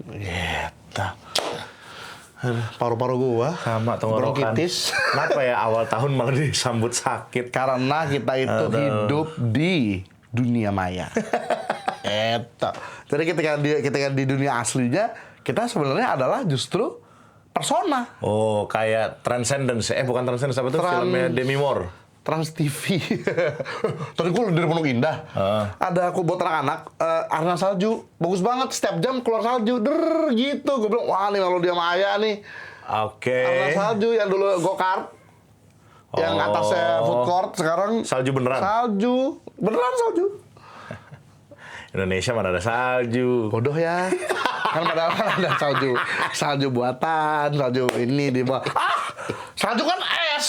Gitu. Paru-paru gua sama tenggorokan. bronkitis. Kenapa ya awal tahun malah disambut sakit? Karena kita itu hidup di dunia maya. Eta. Jadi ketika di dunia aslinya kita sebenarnya adalah justru persona. Oh, kayak Transcendence. Bukan Transcendence, apa tuh filmnya Demi Moore? Trans TV. Tadi gue dari Pondok Indah. Ada aku buat anak-anak arena salju. Bagus banget, setiap jam keluar salju. Gitu. Gue bilang, wah nih kalau dia Maya nih. Oke. Arena salju yang dulu go-kart. Yang atasnya food court, sekarang Salju beneran? Salju. Beneran salju. Indonesia mana ada salju? Bodoh ya. Kan padahal kan ada salju. Salju buatan, salju ini di bawah. Salju kan es.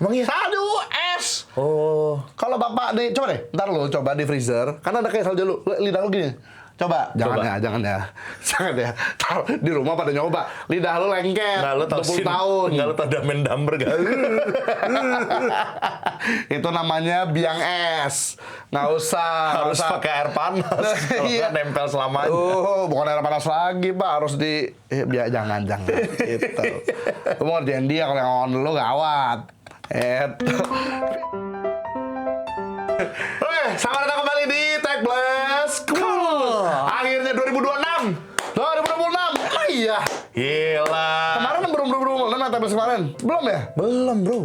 Emang iya? Salju es. Oh. Kalau bapak deh, coba deh, ntar lo coba di freezer, karena ada kayak salju lu, lidah lu gini. Coba, jangan ya, jangan ya. Taruh di rumah pada nyoba, lidah lu lengket. Nggak lu tau 20 tahun. Nggak lu tau Damen Damber gak? Itu namanya biang es. Nggak usah. Harus pakai air panas. Iya. Nempel selamanya. Bukan air panas lagi, Pak. Harus di... jangan. Gitu. Lu mau ngerjain dia, kalau yang on lu gawat. Selamat datang kembali di Tech Blast. Akhirnya 2026. Iya. Gila. Kemarin belum Tech Blast kemarin. Belum ya? Belum, bro.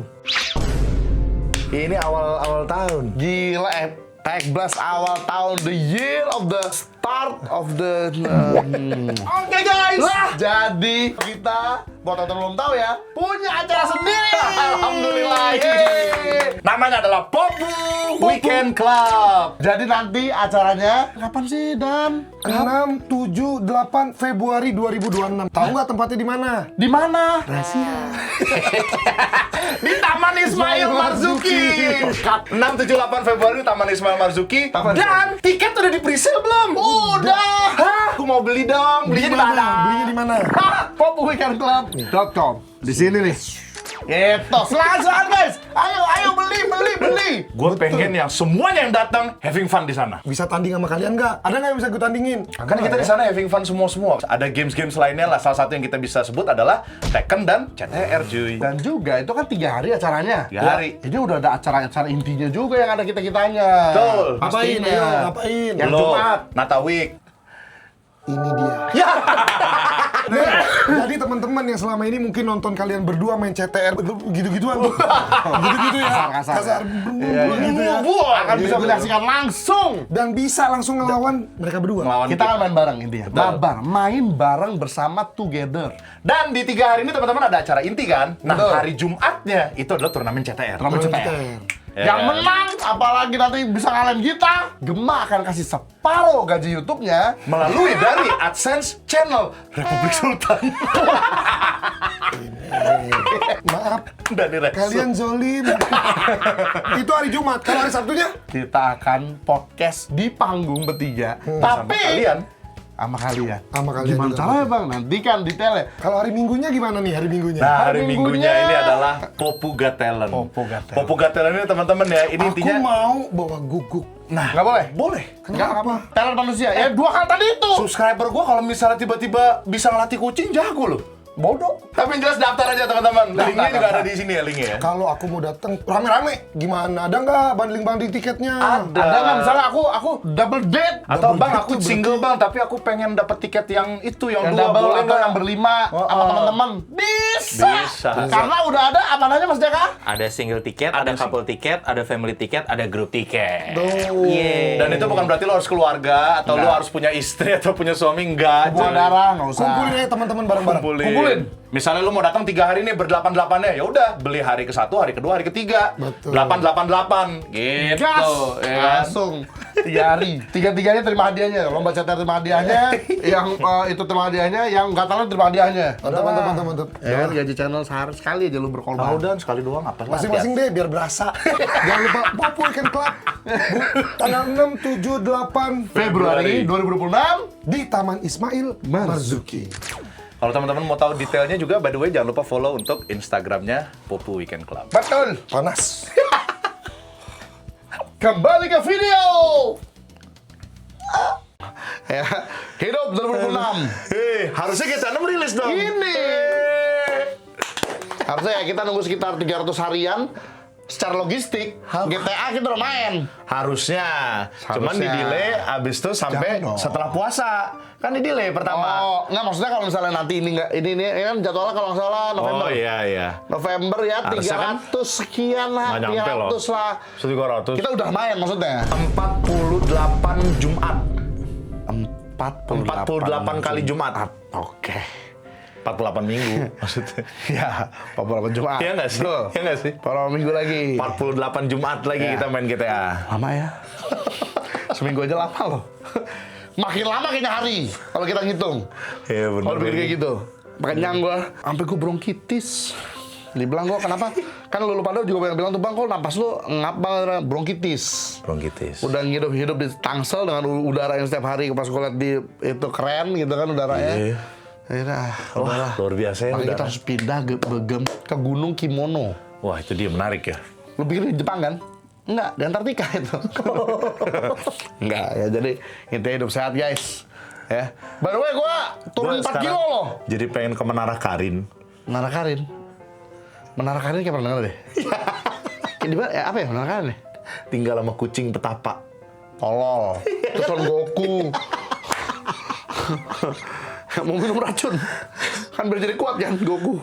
Ini awal tahun. Gila, Tech Blast awal tahun, the year of the start of the... Oke guys, jadi kita, buat yang belum tahu ya, punya acara sendiri. Alhamdulillah. Namanya adalah Popu Weekend Club. Jadi nanti acaranya kapan sih, Dan? 6, 7, 8 Februari 2026. Tahu nggak tempatnya di mana? Di mana? Rahasia. Di Taman Ismail Marzuki. 6, 7, 8 Februari Taman Ismail Marzuki. Dan tiket udah di pre-sale belum? Udah. Hah? Aku mau beli dong. Belinya di mana? Belinya di mana? popweekendclub.com. Di sini nih. Gitu. Selasa guys. Ayo beli. Gue pengen yang semuanya yang datang having fun di sana. Bisa tanding sama kalian nggak? Ada nggak yang bisa gue tandingin? Kan kita di sana having fun semua. Ada games lainnya lah. Salah satu yang kita bisa sebut adalah Tekken dan CTR, cuy. Dan juga itu kan 3 hari acaranya. 3 hari. Ini udah ada acara intinya juga yang ada kita-kitanya. Betul. Ngapain? Pastinya. Ayo, ngapain? Yang Belum. Jumat. Nata Week. Ini dia. Ya. Nah, jadi teman-teman yang selama ini mungkin nonton kalian berdua main CTR gitu-gituan tuh. Gitu-gitu ya. Kasar. Gitu ya. Akan bisa menyaksikan langsung. Dan bisa langsung ngelawan mereka berdua. Ngelawan Kita akan main bareng intinya. Betul. Main bareng bersama together. Dan di 3 hari ini teman-teman ada acara inti kan? Nah, Betul. hari Jumatnya itu adalah turnamen CTR. Turnamen CTR. Yang menang, apalagi nanti bisa ngalahin kita, Gema akan kasih separuh gaji YouTube-nya Melalui dari AdSense channel Republik Sultan. Maaf, Dari Resul. kalian zolim. Itu hari Jumat. Kalau hari Sabtunya? kita akan podcast di panggung bertiga. Sama kalian. Sama kalian. Sama kalian Gimana juga. caranya bang? Nanti kan detailnya. Kalau hari Minggunya gimana nih hari Minggunya? Nah, hari Hari Minggunya Minggunya ini adalah Popu Got Talent. Popu Got Talent. Popu Got Talent ini teman-teman ya, ini Aku intinya mau bawa guguk. nah, Nggak boleh? boleh. Nggak apa? Talent manusia. Ya 2 kali tadi itu. Subscriber gua kalau misalnya tiba-tiba bisa ngelatih kucing jago loh. Bodoh. Tapi yang jelas daftar aja teman-teman. Linknya juga daftar. ada di sini ya linknya ya. Kalau aku mau datang rame-rame, gimana? Ada nggak banding-banding tiketnya? Ada. Ada nggak misalnya aku double date Atau Double bang date aku tuh single bang, tapi aku pengen dapat tiket yang itu yang, yang dua double boleh atau nggak? yang berlima sama teman-teman bisa. Karena udah ada apa namanya Mas Jaka? Ada single tiket, ada couple tiket, ada family tiket, ada group tiket. Tuh. Dan itu bukan berarti lo harus keluarga atau lo harus punya istri atau punya suami, enggak. Hubungan coy. darah nggak usah. Kumpulin aja teman-teman bareng-bareng. Kumpulin. Misalnya lu mau datang 3 hari nih berdelapan-delapannya, ya udah beli hari ke-1, hari kedua, hari ketiga. Betul. 888 gitu. Gas. Ya kan? Langsung 3 hari. Tiga-tiganya terima hadiahnya. Lomba CTR terima hadiahnya, yang itu terima hadiahnya, yang nggak talent terima hadiahnya. Mantap. Ya kan gaji channel sehari sekali aja lu berkorban. Mau dan sekali doang apa lah. Masing-masing deh biar berasa. Jangan lupa Popu Weekend Club. Tanggal 6, 7, 8 Februari 2026 di Taman Ismail Marzuki. Kalau teman-teman mau tahu detailnya juga, by the way jangan lupa follow untuk Instagramnya Popu Weekend Club. betul. Panas. Kembali ke video. Ya, hidup Maret 2026. Harusnya GTA 6 rilis dong. Ini. Harusnya ya kita nunggu sekitar 300 harian. Secara logistik, GTA kita udah main. Harusnya. Cuman di Harusnya. delay abis itu sampai Jangan dong. setelah puasa. Kan di delay pertama. Oh, nggak maksudnya kalau misalnya nanti ini nggak ini kan jadwalnya kalau nggak salah November. Oh iya. November ya Harusnya kan 300 sekian lah, Nggak nyampe loh. 300 lah. 1.300. Kita udah main maksudnya. 48 Jumat. 48 kali Jumat. Oke. 48 minggu maksudnya. Ya, 48 Jumat. Iya nggak sih? Betul. Iya nggak sih? 48 minggu lagi. 48 Jumat lagi Ya. kita main GTA. Lama ya. Seminggu aja lama loh. Makin lama kayaknya hari kalau kita ngitung. Iya benar. Kalau pikir kayak gitu. Makanya gue sampai gue bronkitis. Dibilang gue kenapa? Kan lu pada juga banyak bilang tuh bang, kok napas lu ngapa bronkitis. Bronkitis. Udah hidup di Tangsel dengan udara yang setiap hari pas gue liat di itu keren gitu kan udaranya. Iya. Akhirnya Wah, luar biasa ya Makanya kita udara. harus pindah ke Gunung Kimono. Wah, itu dia menarik ya. Lu pikir di Jepang kan? Enggak, di Antartika itu. Enggak, ya jadi intinya hidup sehat guys. Ya. By the way, gue turun Gua 4 sekarang kilo loh. Jadi pengen ke Menara Karin. Menara Karin. Menara Karin kayak pernah denger deh. Kayak di mana? Apa ya Menara Karin ya? Tinggal sama kucing petapa. Tolol. Itu Son Goku. Mau minum racun. Kan biar jadi kuat kan Goku.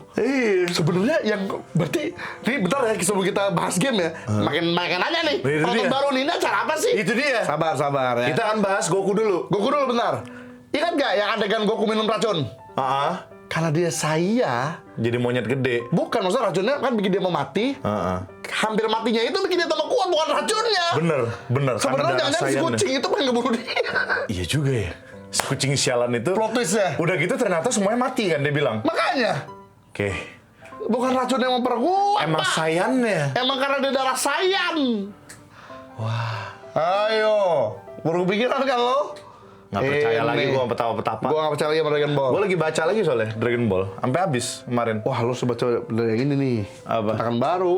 Sebenarnya yang berarti ini bentar ya sebelum kita bahas game ya. Makin nanya nih. Itu Penonton dia. baru nih ini acara apa sih? Itu dia. Sabar ya. Kita akan bahas Goku dulu. Goku dulu bentar. Ingat gak yang adegan Goku minum racun? Karena dia saya, Jadi monyet gede. bukan maksudnya racunnya kan bikin dia mau mati. Hampir matinya itu bikin dia tambah kuat bukan racunnya. Bener. Sebenarnya Karena darah jangan si sayannya. kucing itu pengen ngebunuh dia. Iya juga ya. Si kucing sialan itu. Plot twist ya. Udah gitu ternyata semuanya mati kan dia bilang. Makanya Oke. bukan racun yang memperkuat. Emang Pak. sayannya. Emang karena dia darah sayan. Wah. Ayo. Baru kepikiran kan lo? Nggak percaya lagi gua sama petapa-petapa. Gue gak percaya lagi sama Dragon Ball. Gue lagi baca lagi soalnya Dragon Ball. Sampai habis kemarin. Wah, lu coba yang ini nih. Apa? Cetakan baru.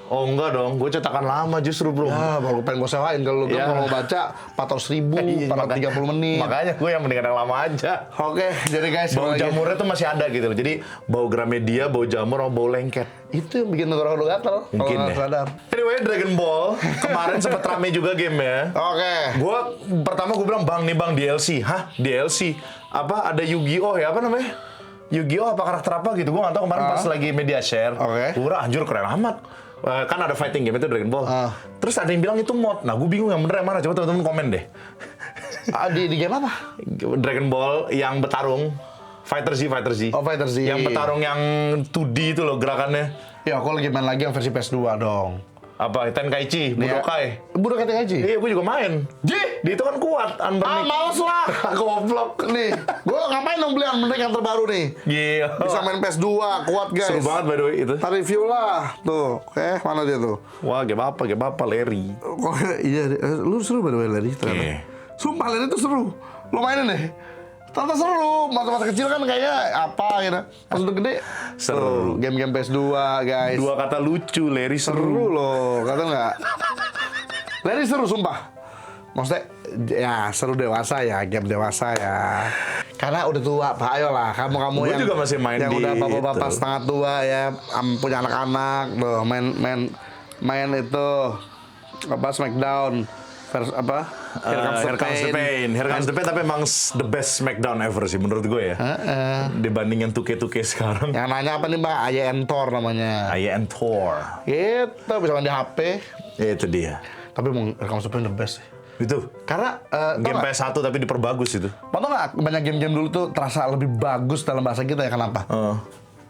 Oh enggak dong, gue cetakan lama justru bro. Ya, baru pengen gue sewain kalau lu Ya. kalau mau baca 400.000, Iya, 430 menit. Makanya gue yang mendingan yang lama aja. Oke, jadi guys, Bau lagi. jamurnya tuh masih ada gitu loh. Jadi bau Gramedia, bau jamur, sama bau lengket. Itu yang bikin tenggorokan lu gatel. Mungkin kalau ya. nggak sadar. Anyway, Dragon Ball kemarin sempet rame juga gamenya. Oke. Pertama gue bilang bang DLC. Hah? DLC? Apa? Ada Yu-Gi-Oh ya? Apa namanya? Yu-Gi-Oh apa karakter apa gitu? Gue nggak tahu kemarin pas lagi media share. Oke. Gue anjur keren amat. Kan ada fighting game itu Dragon Ball. Terus ada yang bilang itu mod. Nah gue bingung yang bener yang mana. Coba teman-teman komen deh. Di game apa? Dragon Ball yang bertarung. Fighter Z. Oh, Fighter Z. Yang bertarung yang 2D itu loh gerakannya. Ya, aku lagi main lagi yang versi PS2 dong. Apa? Tenkaichi, Budokai. Budokai Tenkaichi. Iya, gue juga main. Di itu kan kuat, Unburnick. Males lah. Goblok. Nih, gue ngapain dong beli Unburnick yang terbaru nih? Gila. Bisa main PS2, kuat guys. Seru banget by the way itu. Ntar review lah. Tuh, mana dia tuh? Wah, game apa, Larry. Oh, iya, lu seru by the way Larry ternyata. Iya. Sumpah Larry tuh seru. Lu mainin deh. Ternyata seru. Masa-masa kecil kan kayaknya apa gitu. Pas udah gede Seru. tuh, game-game PS2 guys. Dua kata lucu, Larry Seru seru. loh, kata nggak? Larry seru sumpah. Maksudnya ya seru dewasa ya, game dewasa ya. Karena udah tua, Pak. Ayolah, kamu-kamu Gua yang juga masih main yang di udah bapak-bapak itu. setengah tua ya, punya anak-anak, tuh main itu apa Smackdown versus apa? Here Comes the Pain. Here Comes the Pain tapi emang the best Smackdown ever sih menurut gue ya. Dibanding yang 2K sekarang. Yang nanya apa nih Mbak? Aya Thor namanya. Aya and Thor. Itu bisa main di HP. Ya, itu dia. Tapi mau Here Comes the Pain the best sih. Itu. Karena Game PS1 tapi diperbagus itu. Mau tau nggak banyak game-game dulu tuh terasa lebih bagus dalam bahasa kita ya kenapa?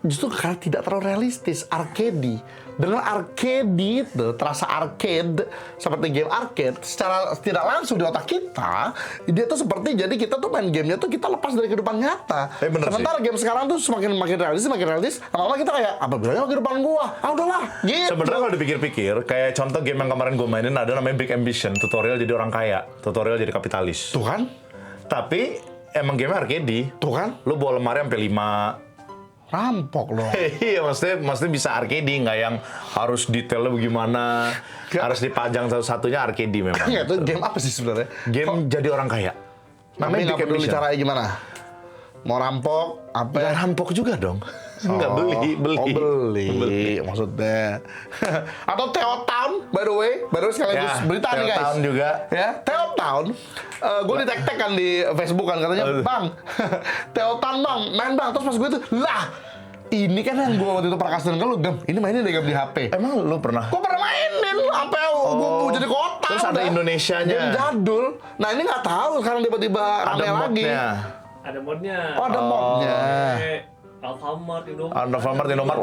Justru karena tidak terlalu realistis, arcade. Dengan arcade itu terasa arcade seperti game arcade secara tidak langsung di otak kita, dia tuh seperti jadi kita tuh main gamenya tuh kita lepas dari kehidupan nyata. Bener Sementara game sekarang tuh semakin realistis, lama-lama kita kayak apa bedanya sama kehidupan gua? Ah udahlah, gitu. Sebenarnya kalau dipikir-pikir, kayak contoh game yang kemarin gue mainin ada namanya Big Ambition, tutorial jadi orang kaya, tutorial jadi kapitalis. Tuh kan? Tapi emang game arcade. Tuh kan? Lu bawa lemari sampai 5. Rampok loh. Iya, maksudnya bisa arcade, nggak yang harus detailnya bagaimana, harus dipajang satu-satunya arcade memang. Enggak, itu game apa sih sebenarnya? Game jadi orang kaya. Namanya nggak Big peduli Ambition. caranya gimana. Mau rampok, apa Nggak rampok juga dong. Nggak beli. Oh, beli. Maksudnya. Atau Theo Town, by the way sekaligus Ya, berita nih Theo guys. Town juga. Ya, Theo Town. Gue di-tag kan di Facebook kan katanya, Bang, Theo Town bang, main bang. Terus pas gue tuh, lah, ini kan yang gue waktu itu pernah kasih ke lu, Gem. Ini mainin deh Gem di HP. Emang lu pernah? Gue pernah mainin sampai gue jadi kota. Terus ada Indonesianya. Game jadul. Nah ini nggak tahu sekarang tiba-tiba Ada rame lagi. modnya. Ada modnya. Oh ada modnya. Kayak Alfamart, Indomart. Alfamart, Indomart.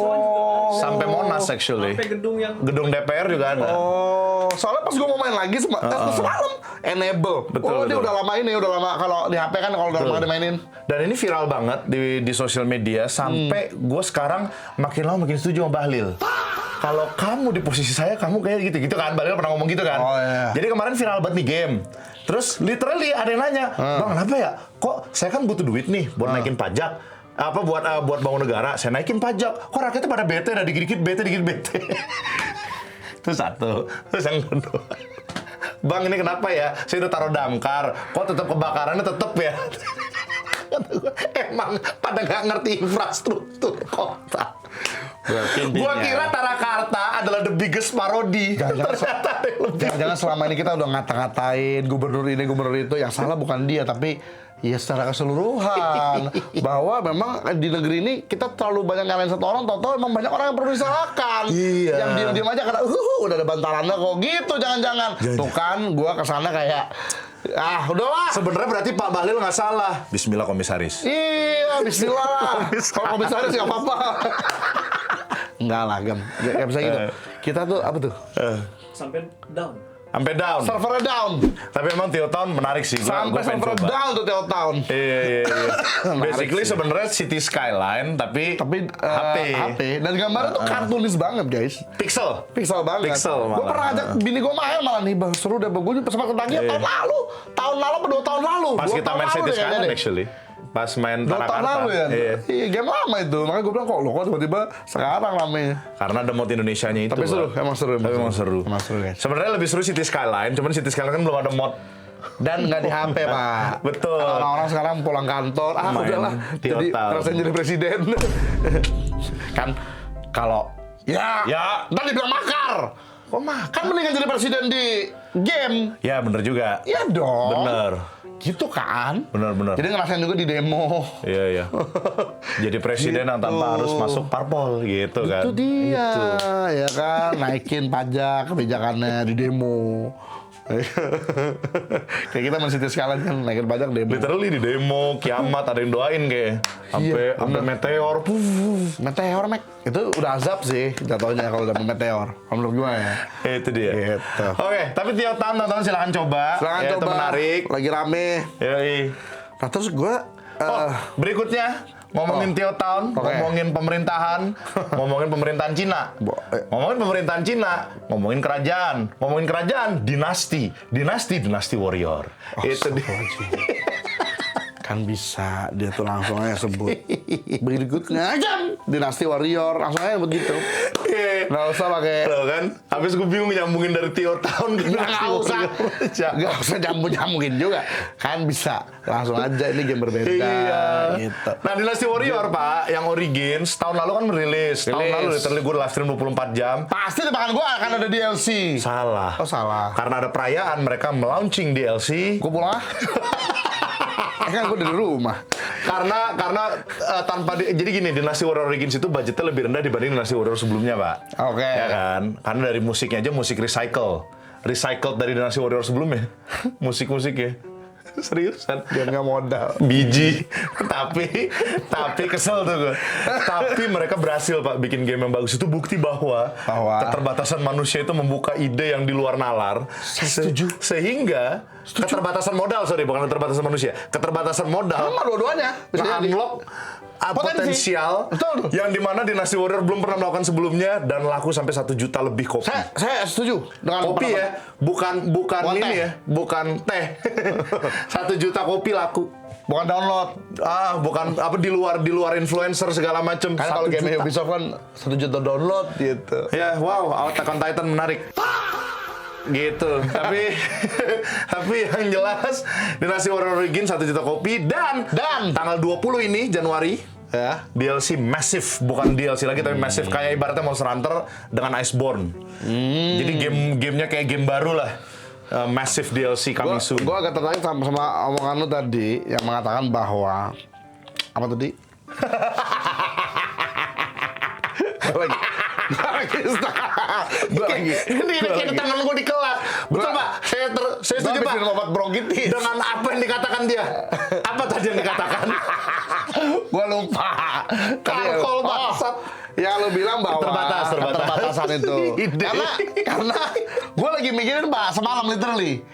Sampai Monas actually. Sampai gedung yang Gedung DPR juga ada. Oh, soalnya pas gue mau main lagi semalam enable. Betul, Dia betul. udah lama ini, udah lama kalau di HP kan kalau udah lama dimainin. Dan ini viral banget di sosial media sampai gue sekarang makin lama makin setuju sama Bahlil. Kalau kamu di posisi saya, kamu kayak gitu kan. Bahlil pernah ngomong gitu kan. Oh, iya. Jadi kemarin viral banget nih game. Terus literally ada yang nanya, Bang kenapa ya? Kok saya kan butuh duit nih buat naikin pajak. Apa buat bangun negara, saya naikin pajak. Kok rakyatnya pada bete, ada dikit-dikit bete. Itu satu. Terus yang kedua, Bang ini kenapa ya? Saya udah taruh damkar, kok tetap kebakarannya tetap ya? Kata gua, emang pada nggak ngerti infrastruktur kota. Gua kira Tarakarta adalah the biggest parody. Ternyata ada yang lebih. Jangan selama ini kita udah ngata-ngatain gubernur ini, gubernur itu. Yang salah bukan dia, tapi ya secara keseluruhan. Bahwa memang di negeri ini kita terlalu banyak nyalain satu orang, tau-tau emang banyak orang yang perlu disalahkan. Iya. Yang diem-diem aja karena udah ada bantalannya kok gitu, jangan-jangan. Tuh kan, gua kesana kayak, udahlah. Sebenarnya berarti Pak Bahlil nggak salah. Bismillah komisaris. Iya, bismillah lah. Kalau komisaris nggak apa-apa. Enggak lah, Gem. Gak bisa gitu. Kita tuh, apa tuh? sampai down. Sampai down. Servernya down. Tapi emang Theo Town menarik sih. Sampai pengen server coba. down tuh Theo Town. Iya. Basically sih. sebenarnya City Skyline tapi HP. Dan gambarnya tuh kartunis banget, guys. Pixel. Pixel banget. Pixel Gue malah. pernah ajak bini gue main malah nih, bang seru deh. Gue sempat ketagih tahun lalu apa 2 tahun lalu. Pas 2 kita tahun main lalu City deh kayaknya Skyline deh. actually. Pas main 2 tahun Tarakarta. lalu ya. Iya. Iya, game lama itu. Makanya gue bilang kok tiba-tiba sekarang ramenya. Karena ada mod Indonesianya itu. Tapi seru, Bang. emang seru. Tapi emang seru. Emang seru, guys. Sebenarnya lebih seru City Skyline, cuman City Skyline kan belum ada mod. Dan nggak di HP, Pak. Betul. Orang-orang sekarang pulang kantor, Main udahlah. Theo Jadi Town. ngerasain jadi presiden. Kan kalau ya, dan dibilang makar. Kok mah? Kan mendingan jadi presiden di game. Ya bener juga. Iya dong. Bener. Gitu kan? Bener. Jadi ngerasain juga di demo. Iya. Jadi presiden yang tanpa harus masuk parpol gitu kan. Itu dia, ya kan? Naikin pajak kebijakannya di demo. Kayak kita masih sekalian kan naikin pajak demo. Literally di demo, kiamat ada yang doain kayak. Sampai meteor. Meteor, Mek. Itu udah azab sih jatuhnya kalau udah meteor. Kalau menurut gua ya. Itu dia. Gitu. Oke, tapi Theo Town teman-teman silakan coba. Silakan Ya, coba. Itu menarik. Lagi rame. Yoi. Nah, terus gua Berikutnya ngomongin Theo Town, Oke. ngomongin pemerintahan, ngomongin pemerintahan Cina. Ngomongin pemerintahan Cina, ngomongin kerajaan, dinasti warrior. Itu dia. kan bisa dia tuh langsung aja sebut berikutnya aja dinasti warrior langsung aja begitu. Nggak usah pakai Tahu kan? Habis gue bingung nyambungin dari Theo Town ke nggak usah nyambungin juga kan bisa langsung aja ini game berbeda gitu. Nah, Dynasty Warrior, Pak, yang Origins tahun lalu kan merilis. Tahun lalu literally gue live stream 24 jam. Pasti tebakan gue akan ada DLC. Salah. Oh salah. Karena ada perayaan mereka melaunching DLC. Gue pulang ah. Kan gue dari rumah. Karena jadi gini, Dynasty Warrior Origins itu budgetnya lebih rendah dibanding Dynasty Warrior sebelumnya, Pak. Oke. Ya kan? Karena dari musiknya aja musik recycled dari Dynasty Warrior sebelumnya. Musik-musiknya. Seriusan. Dia nggak modal. Biji. tapi kesel tuh gue. Tapi mereka berhasil, Pak, bikin game yang bagus. Itu bukti bahwa keterbatasan manusia itu membuka ide yang di luar nalar. Setuju. Sehingga keterbatasan modal, bukan keterbatasan manusia. Keterbatasan modal Sama dua-duanya bisa jadi. unlock potensial Betul. yang dimana Dynasty Warrior belum pernah melakukan sebelumnya dan laku sampai 1 juta lebih kopi. Saya setuju dengan Kopi pendapat. ya, bukan Bukan ini teh. ya, bukan teh. 1 juta kopi laku. Bukan download. Bukan apa di luar influencer segala macam. Kan kalau game Ubisoft kan 1 juta download gitu. Ya, wow, Attack on Titan menarik. gitu. Tapi yang jelas Dynasty Warrior Origins 1 juta kopi dan tanggal 20 ini Januari ya, DLC massive, bukan DLC lagi tapi massive kayak ibaratnya Monster Hunter dengan Iceborne. Jadi gamenya kayak game baru lah. Massive DLC coming soon. Gue agak tertarik sama omongan lu tadi yang mengatakan bahwa apa tadi? Gue lagi. Ini kayak tangan gue di kelas. Betul Pak, saya setuju Pak. Obat bronkitis. Dengan apa yang dikatakan dia? Apa tadi yang dikatakan? Gue lupa. Karkol bangsat. Ya lu bilang bahwa Terbatas. keterbatasan itu. Ide. Karena gue lagi mikirin Pak semalam literally.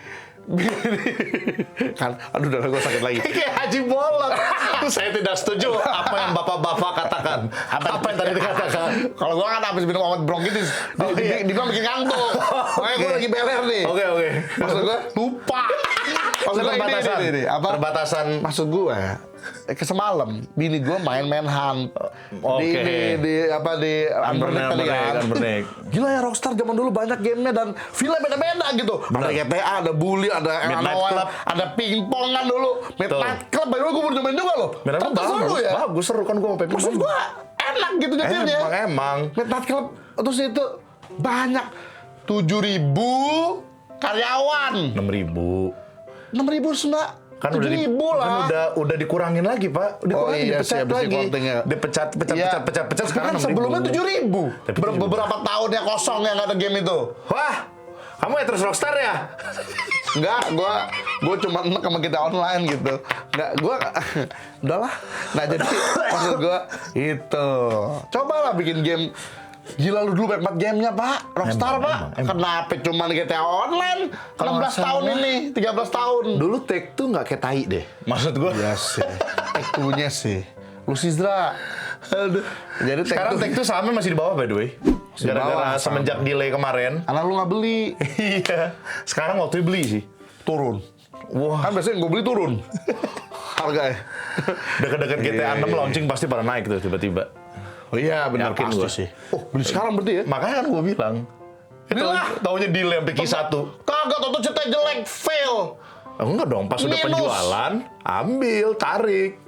Kan, aduh darah gue sakit lagi. Kayak Haji Bolot. Saya tidak setuju apa yang bapak-bapak katakan. Apa yang tadi dikatakan? Kalau gue kan habis minum obat bronkitis, Oh, iya. dibilang bikin ngantuk. Makanya gue lagi beler nih. Oke. Maksud gue lupa. Maksud gue ini, apa? Perbatasan. Maksud gue semalam bini gue main Manhunt Oke. di Unburned tadi kan. Unburned. Gila ya Rockstar zaman dulu banyak gamenya dan filmnya beda-beda gitu. Ada GTA, ada Bully, ada Midnight Anoa, Club. ada pingpong kan dulu. Midnight Club, baru gue baru cobain juga loh. Memang Seru ya. bagus, seru kan gue mau pengen. Maksud gue enak gitu jadinya. Emang. Midnight Club terus itu banyak 7.000 karyawan. 6.000. 6.000 sudah Kan udah 7.000 lah. Kan udah dikurangin lagi, Pak. iya sih, Dipecat habis lagi. di-counting ya. Dipecat Tapi sekarang kan 6.000. sebelumnya 7.000. Tapi 7.000. Beberapa tahun yang kosong yang nggak ada game itu. Wah, kamu ya terus Rockstar ya? Enggak, gua cuma enak sama kita online gitu. Enggak, udahlah. Nggak jadi. Maksud gua itu. Cobalah bikin game. Gila lu dulu banyak banget gamenya Pak. Rockstar Pak. Kenapa cuma GTA Online? 16 tahun ini, 13 tahun. Dulu Take-Two nggak kayak tai deh. Maksud gue. Iya sih. Take-Two-nya sih. Lu Sidra. Aduh. Jadi Sekarang Take-Two sahamnya masih di bawah by the way. Di Gara-gara bawah, semenjak delay kemarin. Anak lu nggak beli. Iya. Sekarang waktu beli sih. Turun. Wah. Kan biasanya gue beli turun. Harganya. Deket-deket GTA 6 launching pasti pada naik tuh tiba-tiba. Oh iya benar Yakin pasti gua. sih. Oh beli sekarang berarti ya? Makanya kan gue bilang. Belilah. Taunya delay sampai Q1. Kagak tau cerita jelek fail. Oh, enggak dong, pas udah Minus. penjualan, ambil, tarik.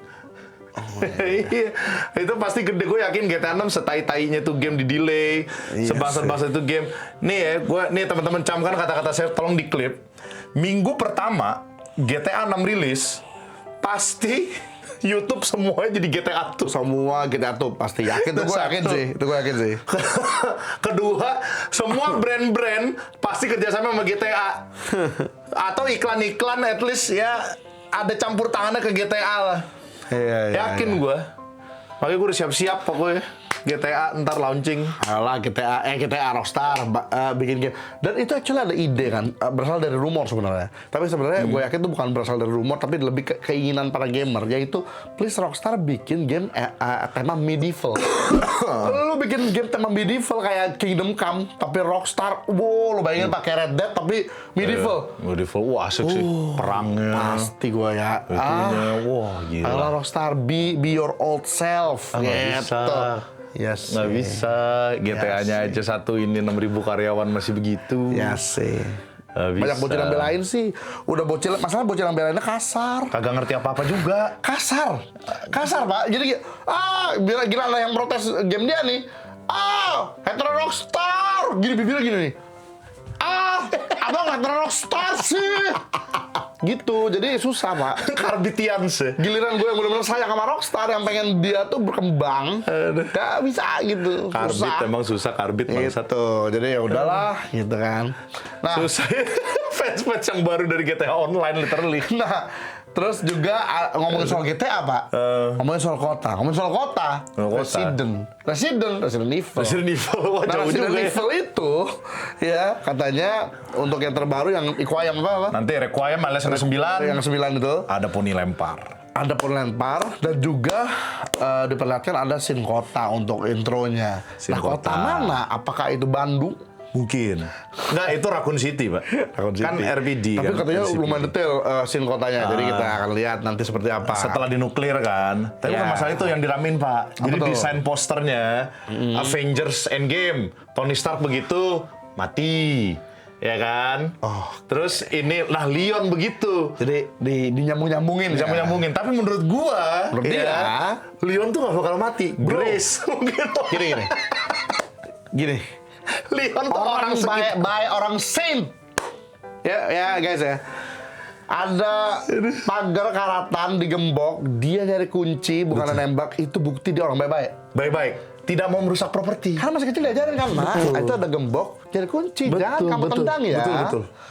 Iya, itu pasti gede. Gue yakin GTA 6 setai-tainya tuh game di delay, sebangsa-bangsa itu game. Nih ya, nih teman-teman camkan kata-kata saya, tolong diklip. Minggu pertama GTA 6 rilis, pasti YouTube semuanya jadi GTA tuh. Semua kita tuh pasti yakin tuh gue yakin sih. Itu gue yakin sih. Kedua, semua brand-brand pasti kerjasama sama GTA. Atau iklan-iklan at least ya ada campur tangannya ke GTA lah. Iya. Yakin gue. Makanya gue udah siap-siap pokoknya. GTA ntar launching. Alah GTA Rockstar bikin game. Dan itu actually ada ide kan, berasal dari rumor sebenarnya. Tapi sebenarnya gue yakin itu bukan berasal dari rumor, tapi lebih keinginan para gamer, yaitu please Rockstar bikin game tema medieval. Lu bikin game tema medieval kayak Kingdom Come, tapi Rockstar, wow, lu bayangin pakai Red Dead tapi medieval. Medieval, wah asik sih. Perangnya. Pasti gue ya. Itunya, wah gila. Alah Rockstar, be your old self. Nggak bisa. Yes. Nggak bisa, GTA-nya aja satu ini 6.000 karyawan masih begitu. Ya sih. Nggak bisa. Banyak bocil yang belain sih. Udah bocil, masalah bocil yang belainnya kasar. Kagak ngerti apa-apa juga. Kasar Pak. Jadi gila ada yang protes game dia nih. Hetero Rockstar. Gini bibirnya gini nih. Abang hetero Rockstar sih. Gitu, jadi susah Pak. Karbitian sih. Giliran gue yang benar-benar sayang sama Rockstar yang pengen dia tuh berkembang, gak bisa gitu. Karbit susah. emang susah, karbit bangsat. Gitu. Jadi ya udahlah gitu kan. Nah, Susah. Fans-fans yang baru dari GTA Online literally. nah, terus juga ngomongin soal GTA Pak. Ngomongin soal kota. Resident Evil. Resident Evil, wah Nah, jauh Resident juga ya. Evil itu ya katanya untuk yang terbaru yang Iqwayam apa? Nanti Requiem alias yang 9 Yang 9 itu ada poni lempar. ada lempar dan juga diperlihatkan ada scene kota untuk intronya. Scene Nah, kota kota. mana? Apakah itu Bandung? Mungkin. Enggak, itu Raccoon City, Pak. Kan RPD Tapi kan. katanya RCD. lumayan detail scene kotanya. Jadi kita akan lihat nanti seperti apa. Setelah dinuklir kan. Tapi bukan Ya. masalah itu yang diramin, Pak. Jadi tuh? desain posternya Avengers Endgame, Tony Stark begitu mati. ya kan? Terus ini, nah Leon begitu. Jadi dinyambung-nyambungin. Nyambung-nyambungin. Tapi menurut gua, Menurut dia, Leon tuh gak bakal mati. Grace mungkin. Gini. Gini. Leon tuh Orang baik, orang saint. Ya guys ya. Ada pagar karatan digembok, dia nyari kunci, bukan nembak, itu bukti dia orang baik-baik. Baik-baik. Tidak mau merusak properti. Karena masih kecil diajarin kan, itu ada gembok, nyari kunci, jangan kamu tendang ya.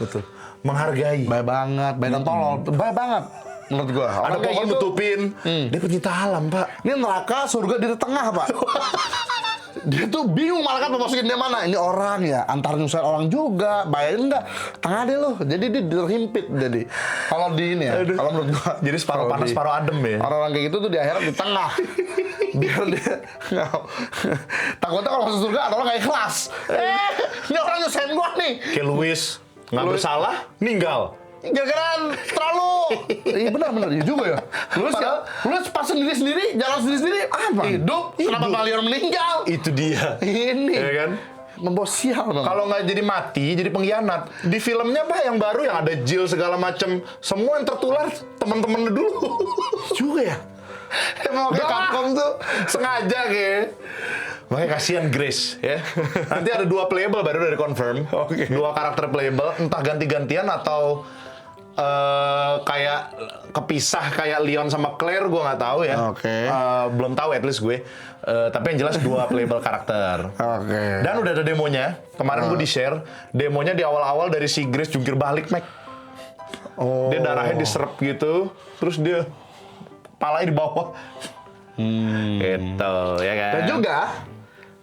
Betul. Menghargai. Baik banget, baik dan tolol, baik banget. Menurut gua. Ada Orang kayak pohon gitu, nutupin. Dia pencinta alam, Pak. ini neraka, surga di tengah, Pak. Dia tuh bingung malaikat mau masukin dia mana. Ini orang ya, antar nyusahin orang juga. Bayarin enggak, tengah deh loh. Jadi dia terhimpit jadi. Kalau di ini ya, kalau menurut gua. Jadi separuh kalau panas, di- separuh adem ya. Orang-orang kayak gitu tuh di akhirat di tengah. Biar dia takutnya kalau masuk surga ada orang kayak ikhlas. Ini orang nyusahin gua nih. Kayak Louis, nggak Louis. bersalah, ninggal. Gara-gara terlalu. Iya benar iya juga ya. Lu pas sendiri-sendiri, jalan sendiri-sendiri apa? Hidup. Kenapa Leon meninggal? Itu dia. Ini. Ya kan? Membawa sial dong. Kalau nggak jadi mati, jadi pengkhianat. Di filmnya Pak yang baru yang ada Jill segala macam, semua yang tertular teman-teman dulu. juga ya. Emang kayak Capcom tuh sengaja kayak. Makanya kasihan Grace ya. Nanti ada 2 playable baru dari confirm. 2 karakter playable, entah ganti-gantian atau kayak kepisah kayak Leon sama Claire, gue nggak tahu ya. Belum tahu at least gue. Tapi yang jelas 2 playable karakter. Dan udah ada demonya. Kemarin gue di-share demonya di awal-awal dari si Grace jungkir balik, Mac. Dia darahnya diserap gitu, terus dia palanya di bawah. Gitu, ya kan? Dan juga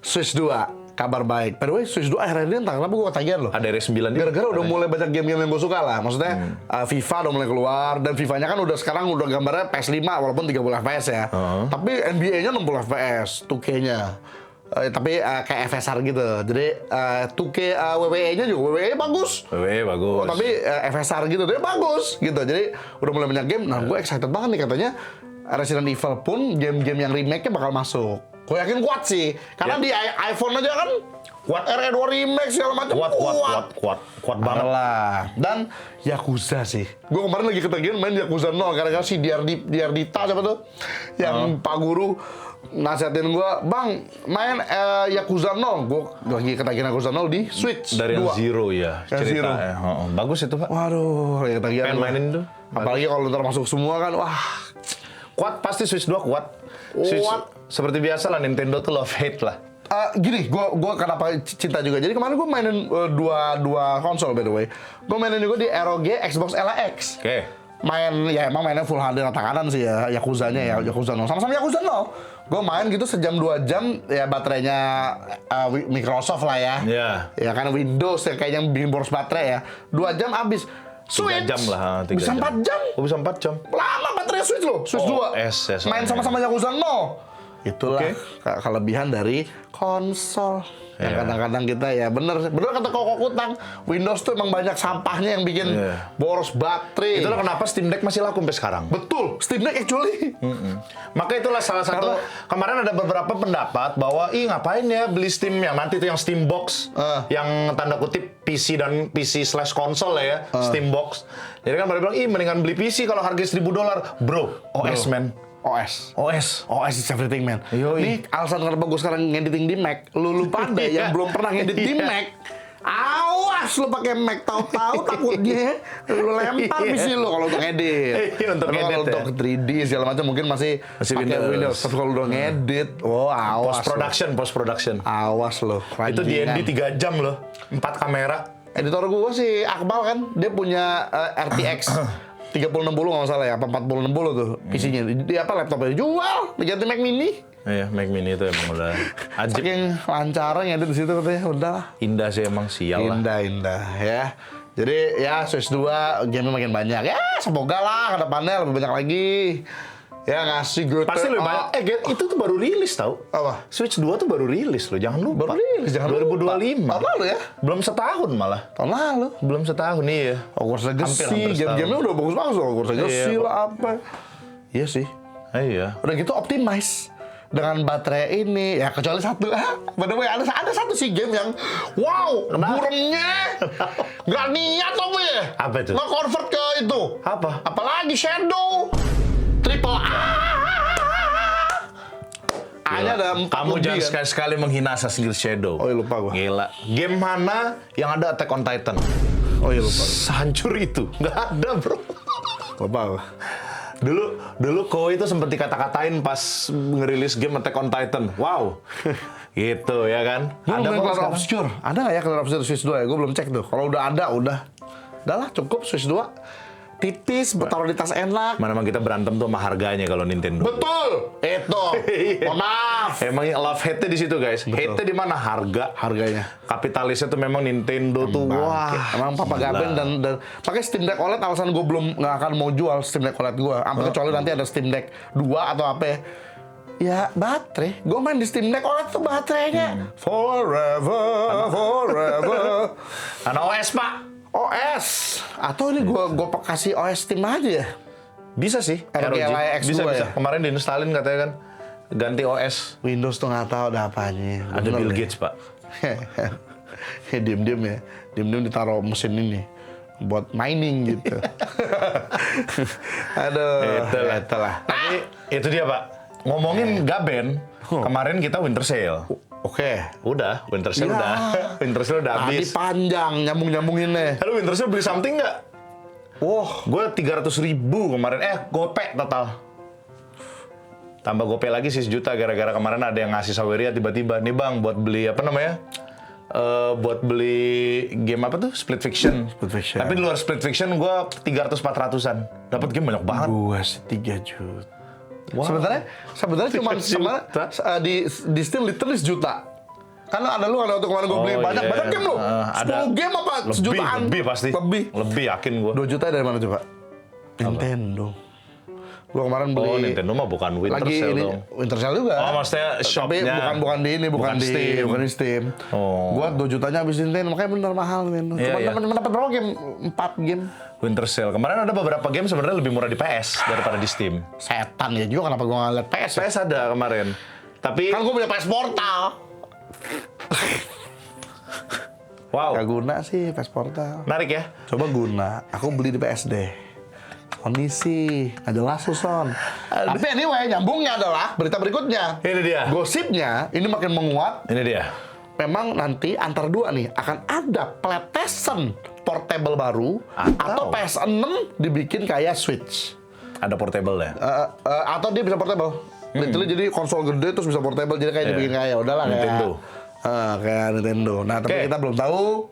Switch 2 kabar baik. By the way, Switch 2 akhir-akhir ini entah kenapa gue ketagihan loh. Ada RS9 juga. Gara-gara udah mulai banyak game-game yang gue suka lah. Maksudnya FIFA udah mulai keluar dan FIFA-nya kan udah sekarang udah gambarnya PS5 walaupun 30 FPS ya. Tapi NBA-nya 60 FPS, 2K-nya. Tapi kayak FSR gitu. Jadi 2K WWE-nya juga WWE bagus. WWE bagus. Tapi FSR gitu, dia bagus gitu. Jadi udah mulai banyak game. Nah, gue excited banget nih katanya Resident Evil pun game-game yang remake-nya bakal masuk. Gue yakin kuat sih. Karena di iPhone aja kan kuat RE2 remake segala macam. Kuat banget lah. Dan Yakuza sih. Gue kemarin lagi ketagihan main Yakuza 0 gara-gara si Diardita siapa tuh? Yang Pak Guru nasihatin gue, "Bang, main Yakuza 0." Gue lagi ketagihan Yakuza 0 di Switch dari yang 2. Zero ya Yang cerita. Zero. Bagus itu, Pak. Waduh, lagi ketagihan. Pengen mainin tuh. Apalagi kalau ntar masuk semua kan, wah. Kuat, pasti Switch 2 kuat. Switch, seperti biasa lah, Nintendo tuh love hate lah. Gini, gue kenapa cinta juga. Jadi kemarin gue mainin dua konsol by the way. Gue mainin juga di ROG Xbox LX. Oke. Emang mainnya full HD rata kanan sih ya, Yakuzanya ya, Yakuza 0. Sama-sama Yakuza 0. Gue main gitu sejam 2 jam, ya baterainya Microsoft lah ya. Iya. Ya kan Windows ya kayaknya bikin boros baterai ya. 2 jam habis. 3 Switch. jam lah, 3 Bisa 4 jam. Oh, bisa 4 jam. Lama baterai Switch loh, Switch 2. ya Main soalnya. sama-sama Yakuza 0. Itulah kelebihan dari konsol. Yang kadang-kadang kita ya bener kata Koko Kutang, Windows tuh emang banyak sampahnya yang bikin boros baterai. Itulah kenapa Steam Deck masih laku sampai sekarang. Betul, Steam Deck actually. Maka itulah salah satu, kemarin ada beberapa pendapat bahwa ngapain ya beli Steam yang nanti itu yang Steam Box, yang tanda kutip PC dan PC/konsol ya, Steam Box. Jadi kan pada bilang, mendingan beli PC kalau harga $1.000. Bro, OS man. OS is everything man. Yoi. Nih alasan kenapa gue sekarang ngediting di Mac. Lu pada yang belum pernah ngedit di Mac. Awas lu pakai Mac, tahu-tahu takutnya lu lempar PC lu kalau untuk ngedit. Untuk tapi kalau ngedit, untuk 3D segala macam mungkin masih pakai Windows. Tapi kalau udah ngedit, awas. Post production. Awas lo. Itu DND 3 jam loh. 4 kamera. Editor gue sih Akmal kan, dia punya RTX 3060 nggak salah ya, apa 4060 tuh PC-nya. Dia laptopnya jual, diganti Mac Mini. Iya, Mac Mini itu emang udah ajib. Saking lancarnya ngedit di situ katanya, udahlah. Indah sih emang, sial lah. Indah ya. Jadi ya Switch 2 game makin banyak. Ya semoga lah ke depannya lebih banyak lagi. Ya ngasih gue Pasti lebih banyak. Itu tuh baru rilis tau. Apa? Switch 2 tuh baru rilis loh, jangan lupa. Baru rilis, jangan 2025. lupa. Tahun lalu ya? Belum setahun malah. Tahun lalu. Belum setahun, iya. Hogwarts Legacy, Hampir game-gamenya udah bagus-bagus loh. Hogwarts Legacy Iya. lah apa. Iya sih. Iya. Udah gitu optimize. dengan baterai ini ya kecuali satu. By the way, ada satu sih game yang wow, buremnya nggak niat loh gue. Apa itu? Nggak convert ke itu. Apa? Apalagi Shadow Triple A. A-nya ada 4 Kamu lebih, jangan kan? sekali-sekali menghina Assassin's Creed Shadow. Oh iya, lupa gua. Gila. Game mana yang ada Attack on Titan? Oh iya lupa. Sehancur itu. Nggak ada, bro. Lupa gua. Dulu Koei itu sempat dikata-katain pas ngerilis game Attack on Titan. Wow. Gitu ya kan? Ada kok Cloud sekarang. Obscure. Ada nggak ya Cloud Obscure Switch 2 ya? Gue belum cek tuh. Kalau udah ada, udah lah cukup Switch 2. Tipis, taruh di tas enak. Mana emang kita berantem tuh sama harganya kalau Nintendo. Betul. Itu. Mohon maaf. Emang love hate-nya di situ, guys. Hate-nya di mana? Harganya. Kapitalisnya tuh memang Nintendo tuh wah. Emang Papa Gaben dan pakai Steam Deck OLED alasan gue belum nggak akan mau jual Steam Deck OLED gue. Sampai kecuali nanti ada Steam Deck 2 atau apa ya. Ya baterai. Gue main di Steam Deck OLED tuh baterainya forever. Anak OS, Pak. OS atau ini gue kasih OS Steam aja ya. Bisa sih. ROG Ally X2 bisa. ya? Kemarin diinstalin katanya kan. Ganti OS. Windows tuh nggak tahu ada apanya. Ada Bener Bill deh. Gates, Pak. Diem-diem ya. Diem-diem ditaruh mesin ini buat mining gitu. Aduh. Itulah. Tapi itu dia, Pak. Ngomongin Gaben, kemarin kita Winter Sale. Oke. Udah, Winter Sale Ya. udah. Winter Sale udah Tadi habis. panjang nyambung-nyambunginnya. Halo, Winter Sale beli something nggak? Wah, gue 300.000 kemarin. Gope total. Tambah gope lagi sih 1 juta gara-gara kemarin ada yang ngasih Saweria tiba-tiba. Nih bang, buat beli apa namanya? Buat beli game apa tuh? Split Fiction. Split Fiction. Tapi di luar Split Fiction gue 300-400an. Dapat game banyak banget. Gua sih 3 juta. Wow. Sebenarnya cuma 3 juta. di Steam literally 1 juta. Karena ada waktu kemarin gue beli banyak game lo. 10 game apa sejutaan? Lebih pasti. Lebih Yakin gue. 2 juta dari mana coba? Nintendo. Gua kemarin beli. Oh, Nintendo mah bukan Winter lagi Sale ini, dong. Winter Sale juga. Oh, maksudnya shop-nya. Tapi bukan di ini, bukan di Steam. Oh. Gua 2 jutanya habis Nintendo, makanya bener mahal Nintendo. Iya, Cuma dapat berapa game? 4 game. Winter Sale. Kemarin ada beberapa game sebenarnya lebih murah di PS daripada di Steam. Setan ya juga kenapa gua nggak liat PS ya? PS ada kemarin. Tapi Kan gua punya PS Portal. wow, Gak guna sih PS Portal. menarik ya. Coba guna. Aku beli di PSD. Kondisi, nggak jelas tuh Son. Tapi anyway, nyambungnya adalah berita berikutnya. Ini dia. Gosipnya ini makin menguat. Ini dia. Memang nanti antar dua nih akan ada PlayStation portable baru atau PS6 dibikin kayak Switch. Ada portable ya. Atau dia bisa portable. Literally jadi konsol gede terus bisa portable jadi kayak dibikin kayak udahlah Nintendo. kayak Nintendo. Nah, tapi Oke. kita belum tahu.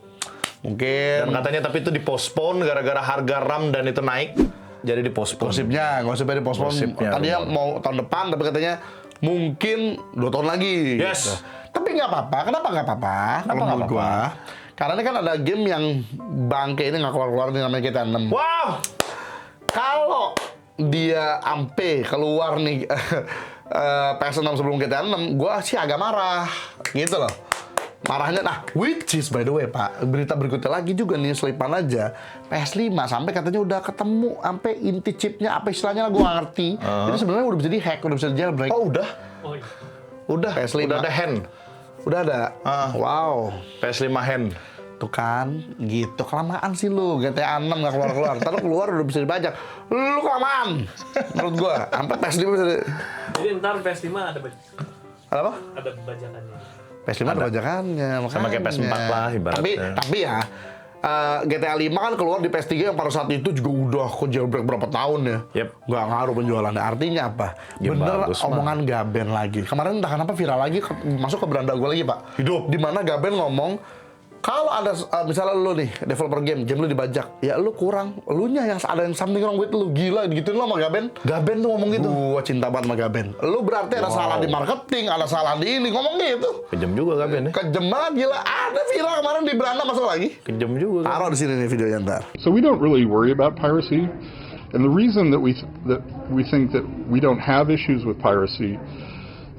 Mungkin Dan katanya tapi itu dipospon gara-gara harga RAM dan itu naik. Jadi dipospon. gosipnya dipospon. Gosipnya, Tadinya rumor. mau tahun depan tapi katanya mungkin 2 tahun lagi. Yes. Gitu. Tapi nggak apa-apa. Kenapa nggak apa-apa? Kalau nggak menurut gua. Karena ini kan ada game yang bangke ini nggak keluar-keluar nih namanya GTA 6. Wow. Kalau dia ampe keluar nih PS6 sebelum GTA 6, gua sih agak marah. Gitu loh. Marahnya, nah, which is by the way Pak, berita berikutnya lagi juga nih, selipan aja. PS5 sampai katanya udah ketemu, sampai inti chipnya, apa istilahnya lah gue gak ngerti. Jadi sebenarnya udah bisa di-hack, udah bisa di-jailbreak. Oh udah. Oh iya. Udah. PS5. Udah ada hand. Udah ada. Wow. PS5 hand. Tuh kan, gitu. Kelamaan sih lu, GTA 6 gak keluar-keluar. Ntar lu keluar udah bisa dibajak. Lu kelamaan, menurut gue. Sampai PS5 bisa Jadi ntar PS5 ada apa? ada bajakannya. PS5 ada bajakannya, Sama kayak PS4 lah ibaratnya. Tapi ya, GTA 5 kan keluar di PS3 yang pada saat itu juga udah ke jailbreak berapa tahun ya. Yep. Gak ngaruh penjualannya. Artinya apa? Ya, Bener bagus, omongan Gaben lagi. Kemarin entah kenapa viral lagi, masuk ke beranda gue lagi Pak. Hidup. Dimana Gaben ngomong, kalau ada misalnya lu nih developer game lu dibajak, ya lu kurang, elunya yang ada yang something wrong with lu, gila gituin lo sama Gaben. Gaben tuh ngomong gitu. Gua cinta banget sama Gaben. Lu berarti ada salah di marketing, ada salah di ini, ngomong gitu. Kejam juga Gaben ya. Kejem banget gila. Ada viral kemarin di beranda masuk lagi. Kejam juga. Gaben. Taruh di sini nih videonya ntar. So we don't really worry about piracy, and the reason that we think that we don't have issues with piracy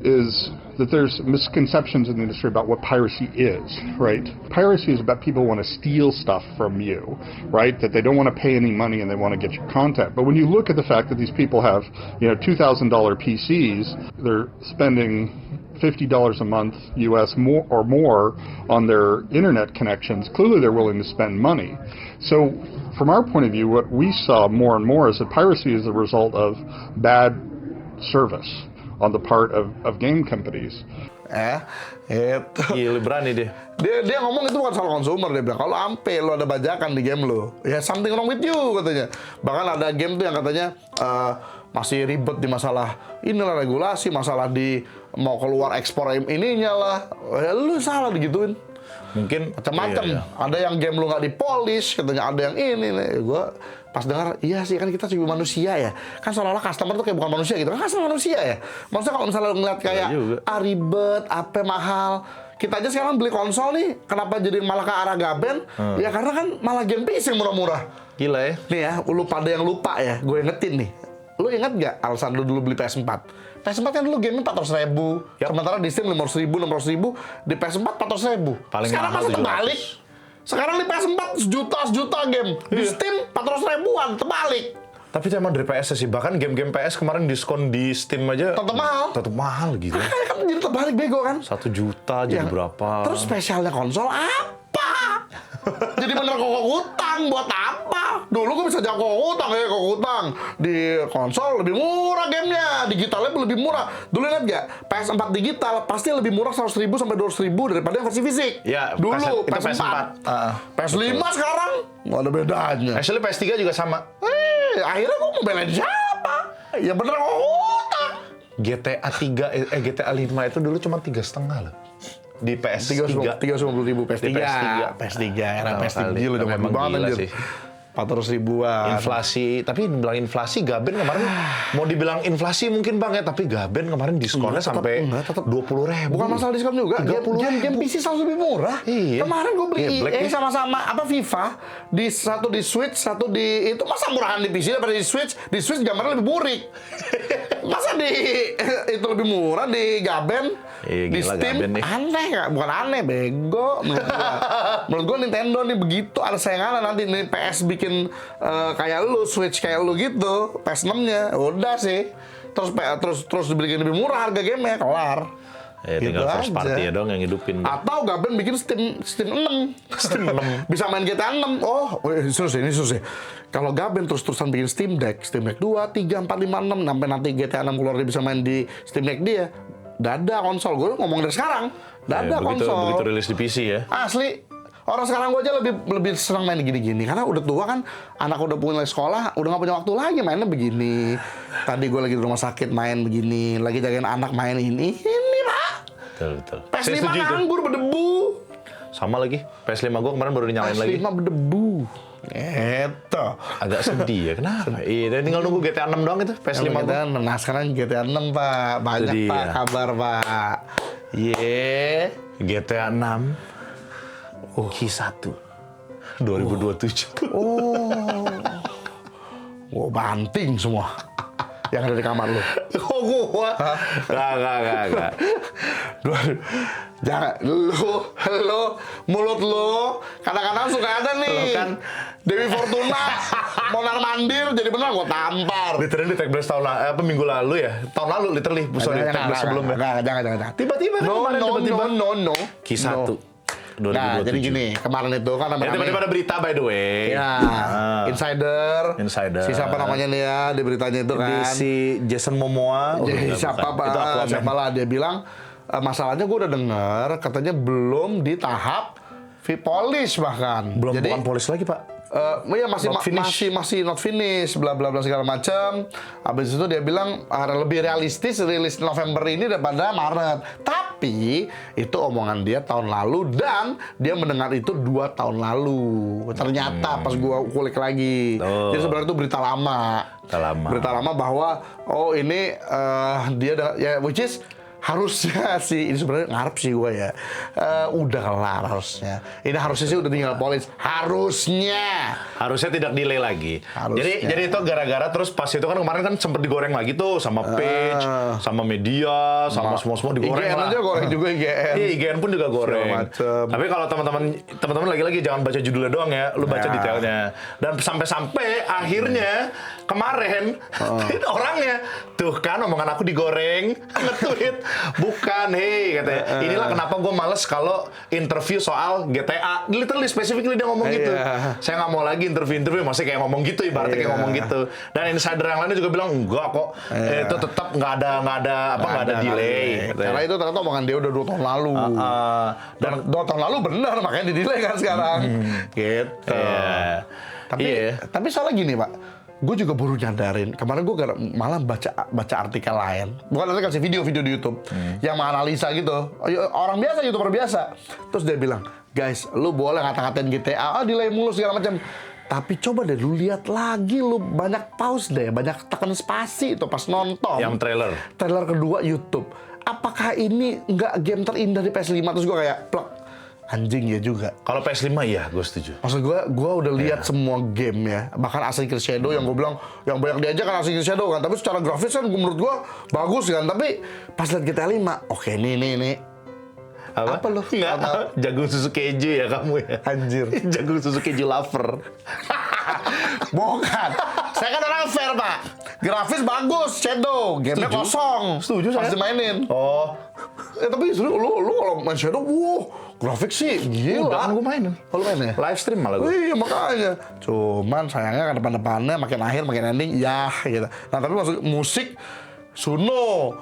is that there's misconceptions in the industry about what piracy is, right? Piracy is about people want to steal stuff from you, right? That they don't want to pay any money and they want to get your content. But when you look at the fact that these people have, $2,000 PCs, they're spending $50 a month US more on their internet connections, clearly they're willing to spend money. So from our point of view, what we saw more and more is that piracy is the result of bad service on the part of game companies. Itu. Gila, berani dia. Dia ngomong itu bukan soal konsumer, dia bilang kalau ampe lo ada bajakan di game lo, ya something wrong with you katanya. Bahkan ada game tuh yang katanya masih ribet di masalah inilah regulasi, masalah di mau keluar ekspor ininya lah, ya, lu salah digituin. Mungkin Macam-macam. iya. Ada yang game lu nggak dipolish, katanya ada yang ini nih. Gua pas dengar, iya sih kan kita juga manusia ya. Kan seolah-olah customer tuh kayak bukan manusia gitu. Kan customer manusia ya. Maksudnya kalau misalnya lu ngeliat kayak ribet, apa mahal. Kita aja sekarang beli konsol nih, kenapa jadi malah ke arah gaben? Ya karena kan malah game PC yang murah-murah. Gila ya. Nih ya, lu pada yang lupa ya, gue ingetin nih. Lu inget nggak alasan lu dulu beli PS4? PS4 kan dulu game-nya 400.000, sementara di Steam 500.000, 600.000, di PS4 400.000. Paling Sekarang mahal masih terbalik. Sekarang di PS4 sejuta game, di Steam 400.000-an, terbalik. Tapi itu emang dari PS sih, bahkan game-game PS kemarin diskon di Steam aja Tetap mahal. Tetap mahal gitu. Kan jadi terbalik bego kan? 1 juta jadi Ya, berapa? Terus spesialnya konsol apa? Jadi bener kokok utang buat apa? Dulu gue bisa jawab kokok utang di konsol lebih murah gamenya, digitalnya lebih murah. Dulu ingat gak? PS4 digital pasti lebih murah 100.000 sampai 200.000 daripada yang versi fisik. Ya, dulu itu PS4. PS5 sekarang nggak ada bedanya. Actually PS3 juga sama. Akhirnya gue mau belain siapa? Ya bener kokok utang. GTA 3, GTA 5 itu dulu cuma 3,5 loh. Di PS3. 350.000 PS3. PS3 era PS3 gila udah memang banget gila anjir. sih. 400.000-an. Inflasi, tapi dibilang inflasi, Gaben kemarin mau dibilang inflasi mungkin bang ya, tapi Gaben kemarin diskonnya sampai 20.000. Bukan masalah diskon juga, game PC selalu lebih murah. Iya. Kemarin gue beli Iya, Black EA nih. sama-sama FIFA, satu di Switch, satu di itu masa murahan di PC daripada di Switch gambarnya lebih burik. Masa itu lebih murah di Gaben, Iya, di gila, Steam Gaben nih. aneh nggak? Bukan aneh, bego menurut gua. Menurut gua Nintendo nih begitu ada sayangan nanti nih PS bikin kayak lu Switch kayak lu gitu, PS6-nya udah sih. Terus dibikin lebih murah harga gamenya, kelar. Ya, tinggal Gitu first party aja. ya dong yang hidupin. Atau Gaben bikin Steam 6. Steam 6. Bisa main GTA 6. Oh, ini serius ya. Kalau Gaben terus-terusan bikin Steam Deck 2, 3, 4, 5, 6 sampai nanti GTA 6 keluar dia bisa main di Steam Deck dia. Dada konsol, gue ngomong dari sekarang. Dada konsol. Begitu rilis di PC ya. Asli. Orang sekarang gue aja lebih senang main gini-gini. Karena udah tua kan, anak udah punya sekolah, udah gak punya waktu lagi mainnya begini. Tadi gue lagi di rumah sakit main begini, lagi jagain anak main ini Pak. Betul. PS5 Saya setuju itu. nganggur berdebu. Sama lagi. PS5 gue kemarin baru dinyalain lagi. PS5 berdebu. Itu. Agak sedih ya. Kenapa? Iya, tinggal nunggu GTA 6 doang itu. PS5 gue. GTA 6. Nah sekarang GTA 6 Pak. Banyak Itu Pak dia. kabar Pak. GTA 6 Q1 2027. Gua banting semua. Yang ada di kamar lu. Kok gua? Enggak. Jangan lu mulut lu kadang-kadang suka ada nih Lu kan Dewi Fortuna mondar mandir jadi benar gua tampar. Literally di tag blast minggu lalu ya. Tahun lalu literally di tag blast sebelumnya. Jangan. Tiba-tiba kan kemarin tiba-tiba No. Q1 2027. Nah, jadi gini, kemarin itu kan Ya, tiba-tiba ada berita by the way. Ya, Insider. Si siapa namanya nih ya di beritanya itu kan? Si Jason Momoa. Jadi siapa lah dia bilang masalahnya gue udah dengar katanya belum di tahap polish bahkan. Belum Jadi, bukan polis lagi, Pak. Ya masih Not finish. masih not finish, bla bla bla segala macam. Habis itu dia bilang lebih realistis rilis November ini daripada Maret. Tapi itu omongan dia tahun lalu dan dia mendengar itu 2 tahun lalu. Ternyata pas gua kulik lagi. Jadi sebenarnya itu berita lama. Berita lama bahwa ini dia ya which is harusnya sih, ini sebenarnya ngarep sih gue ya. Udah kelar harusnya. Ini harusnya sih udah tinggal polis. Harusnya tidak delay lagi. Harusnya. Jadi itu gara-gara terus pas itu kan kemarin kan sempet digoreng lagi tuh sama page, sama media, sama semua digoreng IGN lah. aja goreng juga IGN. Iya, IGN pun juga goreng. Segala macem. Tapi kalau teman-teman lagi-lagi jangan baca judulnya doang ya, lu baca detailnya. Dan sampai akhirnya kemarin orangnya tuh kan omongan aku digoreng, nge-tweet bukan, hei katanya. Inilah kenapa gue males kalau interview soal GTA. Literally specifically dia ngomong gitu. Saya nggak mau lagi interview, maksudnya kayak ngomong gitu, ibaratnya kayak ngomong gitu. Dan insider yang lainnya juga bilang enggak kok, itu tetap nggak ada delay. Karena itu ternyata omongan dia udah 2 tahun lalu. Dan 2 tahun lalu benar, makanya di delay kan sekarang. Gitu. Tapi soalnya gini Pak, gue juga baru nyadarin. Kemarin gue malah baca artikel lain. Bukan artikel sih, video di YouTube yang menganalisa gitu. Orang biasa, YouTuber biasa. Terus dia bilang, guys, lu boleh ngata-ngatain GTA, delay mulu segala macam. Tapi coba deh lu lihat lagi, lu banyak pause deh, banyak tekan spasi itu pas nonton. Yang trailer kedua YouTube. Apakah ini nggak game terindah di PS5? Terus gue kayak plek. Anjing ya juga. Kalau PS5 iya, gue setuju. Maksud gue udah lihat semua game ya. Bahkan Assassin's Creed Shadow yang gue bilang yang banyak diajak kan Assassin's Creed Shadow kan. Tapi secara grafis kan menurut gue bagus kan. Tapi pas lihat GTA 5, oke nih. Apa lu? Nggak, jagung susu keju ya kamu ya? Anjir. Jagung susu keju lover. Bukan. Saya kan orang fair, Pak. Grafis bagus, Shadow. Gamenya kosong. Setuju pas saya. dimainin. Oh. Tapi lu kalau main Shadow, grafik sih gila. Udah kan gue mainin. Oh, lu main ya? Live stream malah gue. Iya makanya. Cuman sayangnya kan depan-depannya makin akhir makin ending ya gitu. Nah tapi maksud musik Suno.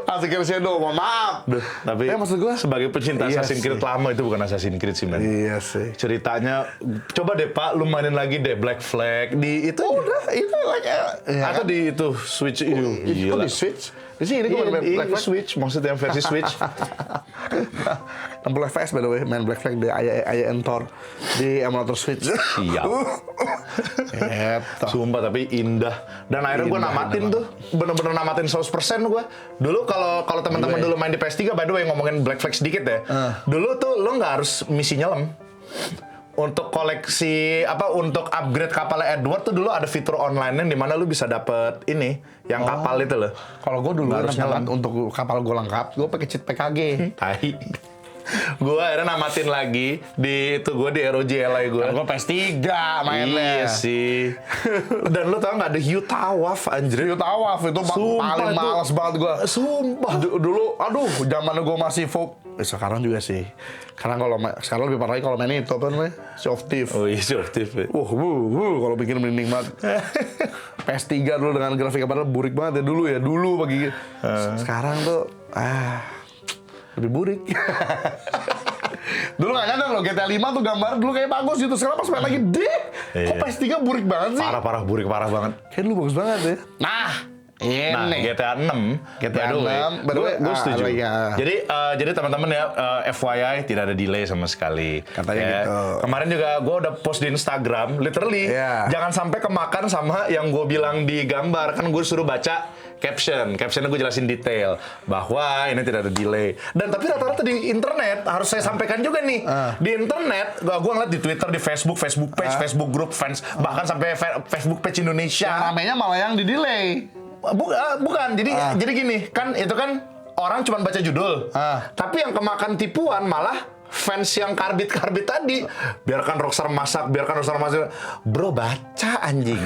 Assassin's Creed Shadow, mohon maaf. Tapi maksud gue sebagai pecinta iya Assassin's Creed sih. lama itu bukan Assassin's Creed sih, men. Iya sih. Ceritanya, coba deh Pak, lu mainin lagi deh Black Flag di itu. Udah, itu like Atau di itu Switch itu. Kok di Switch? Di sini gue main Black Flag. Switch, maksudnya yang versi Switch. 60 FPS by the way, main Black Flag di Aya Entor di emulator Switch. Siap. Sumpah tapi indah. Dan akhirnya gue namatin tuh, bener-bener namatin 100% gue. Dulu kalau teman-teman dulu main di PS3, by the way ngomongin Black Flag sedikit ya. Dulu tuh lo nggak harus misi nyelam. Untuk koleksi untuk upgrade kapalnya Edward tuh dulu ada fitur online-nya di mana lu bisa dapet ini yang kapal itu loh. Kalau gue dulu Nggak harus nyelam. untuk kapal gue lengkap, gue pakai cheat PKG. Tai. Gue akhirnya namatin lagi di ROG LA gue. Gue PS3 mainnya. Iya sih. Dan lu tau nggak ada Hiu Tawaf anjir. Hiu Tawaf itu Sumpah, paling itu- males banget gue. Sumpah. Dulu, aduh, zaman gue masih sekarang juga sih. Sekarang lebih parah lagi kalau main itu apa namanya? Sea of Thieves. Oh iya sih aktif ya. Kalau bikin merinding banget. PS3 dulu dengan grafik padahal burik banget ya dulu bagi. Sekarang tuh lebih burik. Dulu nggak nyadar loh GTA 5 tuh gambar dulu kayak bagus gitu. Sekarang pas main lagi kok PS3 burik banget sih? Parah burik parah banget. Kayak dulu bagus banget ya. Nah, ini. GTA 6 GTA 6, by the way, gue setuju. iya. Jadi teman-teman ya, FYI tidak ada delay sama sekali. Katanya Ya. gitu. Kemarin juga gue udah post di Instagram, literally Iya. jangan sampai kemakan sama yang gue bilang di gambar. Kan gue suruh baca captionnya gue jelasin detail bahwa ini tidak ada delay. Dan tapi rata-rata di internet harus saya sampaikan juga nih. Di internet gue ngeliat di Twitter, di Facebook page, Facebook group fans, bahkan sampai Facebook page Indonesia. Yang ramenya malah yang di delay. Bukan, jadi gini, kan itu kan orang cuma baca judul. Tapi yang kemakan tipuan malah fans yang karbit tadi. Biarkan Rockstar masak. Bro, baca anjing.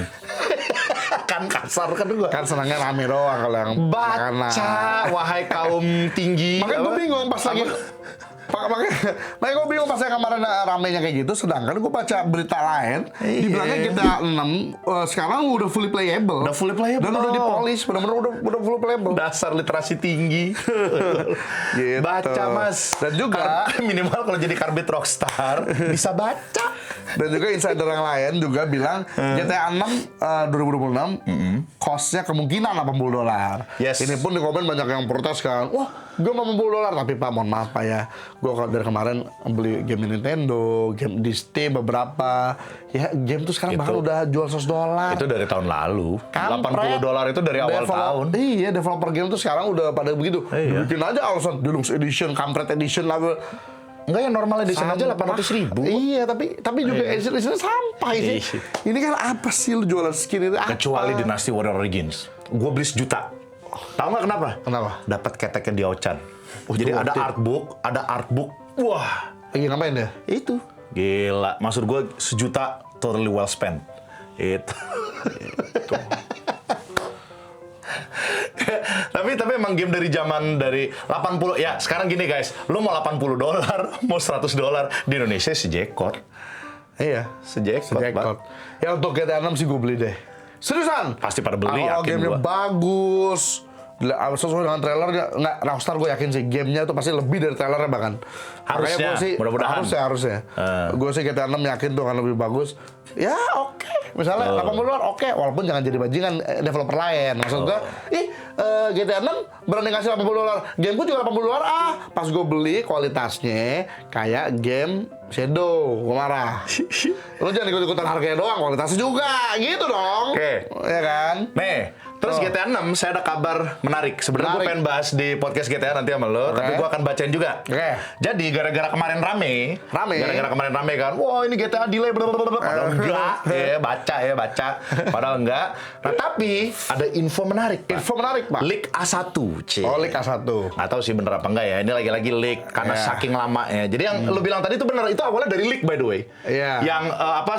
Kan kasar kan gua. Kan senangnya rame doang kalau yang Baca, wahai kaum tinggi. Makanya gue bingung pas lagi makanya gue bingung pas yang kemarin ramenya kayak gitu, sedangkan gue baca berita lain dibilangnya GTA 6 sekarang udah fully playable. Udah fully playable. Dan udah dipolish, benar-benar udah fully playable. Dasar literasi tinggi. Gitu. Baca mas. Dan juga minimal kalau jadi karbit Rockstar bisa baca. Dan juga insider yang lain juga bilang GTA 6 2026 cost-nya kemungkinan $80. Yes. Ini pun di komen banyak yang protes kan. Wah, gue mau $80. Tapi Pak, mohon maaf Pak ya. Gue dari kemarin beli game Nintendo, game di Steam beberapa. Ya, game tuh sekarang bahkan udah jual $100. Itu dari tahun lalu. Kampret. $80 itu dari awal tahun. Iya, developer game tuh sekarang udah pada begitu. Iya. Bikin aja alasan Deluxe Edition, Kampret Edition lah. Enggak, yang normal edition aja 800.000. Iya, tapi juga edition sampah sih. Iya. Ini kan apa sih lu jualan skin itu? Kecuali apa? Dynasty Warrior Origins. Gue beli 1 juta. Tahu nggak kenapa? Kenapa? Dapat keteknya di Ochan. Jadi itu ada worth it. artbook. Wah, Lagi ngapain dia? itu. Gila, maksud gue 1 juta totally well spent. Itu. tapi emang game dari zaman dari 80 ya. Sekarang gini guys, lu mau $80, mau $100 di Indonesia sejackpot. Iya, Sejackpot. jackpot. Ya untuk GTA 6 sih gue beli deh. Seriusan? Pasti pada beli, Kalau yakin gamenya gua. bagus, sesuai dengan trailernya, nggak Rockstar gue yakin sih gamenya itu pasti lebih dari trailernya bahkan. Harusnya, Makanya gua sih, mudah-mudahan. Harusnya. Gue sih GTA 6 yakin tuh akan lebih bagus. Ya oke. Misalnya $80 oke, walaupun jangan jadi bajingan developer lain. Maksud gue, GTA 6 berani ngasih $80. Game gue juga $80 pas gue beli kualitasnya kayak game Shadow, gue marah. Lo jangan ikut-ikutan harganya doang, kualitasnya juga, gitu dong. Oke. Ya kan? Nih, terus GTA 6 saya ada kabar menarik. Sebenarnya gue Menarik. pengen bahas di podcast GTA nanti sama lo, tapi gue akan bacain juga. Oke. Jadi gara-gara kemarin rame. Gara-gara kemarin rame kan, wah ini GTA delay, blablabla. Padahal enggak, baca. Padahal enggak. Nah tapi ada info menarik, Pak. Info menarik, Pak. Leak A1, C. Oh, Leak A1. Nggak tahu sih bener apa enggak ya. Ini lagi-lagi leak karena Iya. saking lamanya. Jadi yang lo bilang tadi itu bener. Itu awalnya dari leak by the way. Iya. Yang